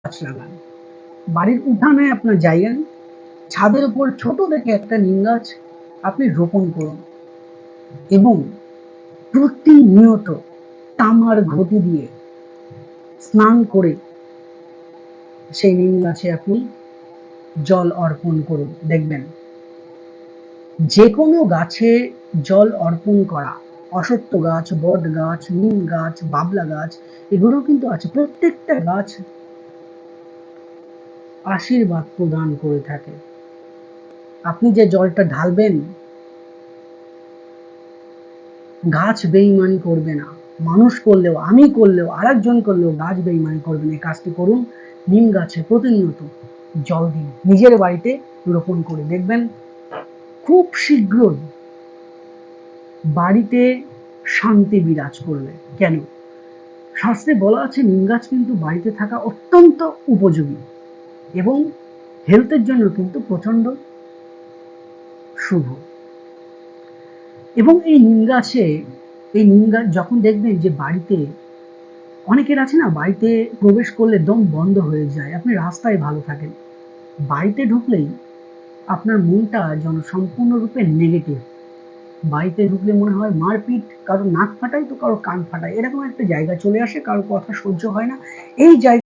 গাছ লাগান। বাড়ির উঠানে আপনার জায়গা নেই, ছাদের উপর ছোট দেখে একটা নিম গাছ আপনি রোপণ করুন এবং প্রতিনিয়ত তামার ঘটি দিয়ে স্নান করে সেই নিম গাছে আপনি জল অর্পণ করুন। দেখবেন যে কোনো গাছে জল অর্পণ করা, অশ্বত্থ গাছ, বট গাছ, নিম গাছ, বাবলা গাছ, এগুলো কিন্তু আছে, প্রত্যেকটা গাছ আশীর্বাদ প্রদান করে থাকে। আপনি যে জলটা ঢালবেন, গাছ বেইমানি করবে না। মানুষ করলেও, আমি করলেও, আরেকজন করলেও গাছ বেইমানি করবে না। এই কাজটি করুন, নিম গাছে প্রতিনিয়ত জল দিন, নিজের বাড়িতে রোপণ করে দেখবেন খুব শীঘ্রই বাড়িতে শান্তি বিরাজ করবে। কেন? শাস্ত্রে বলা আছে নিম গাছ কিন্তু বাড়িতে থাকা অত্যন্ত উপযোগী এবং হেলথের জন্য কিন্তু প্রচন্ড শুভ। এবং এই নিম গাছ যখন দেখবেন যে বাড়িতে অনেকের আছে না, বাড়িতে প্রবেশ করলে দম বন্ধ হয়ে যায়, আপনি রাস্তায় ভালো থাকেন, বাড়িতে ঢুকলেই আপনার মনটা যেন সম্পূর্ণরূপে নেগেটিভ। বাড়িতে ঢুকলে মনে হয় মারপিট, কারো নাক ফাটাই তো কারো কান ফাটাই, এরকম একটা জায়গা চলে আসে, কারো কথা সহ্য হয় না। এই জায়গা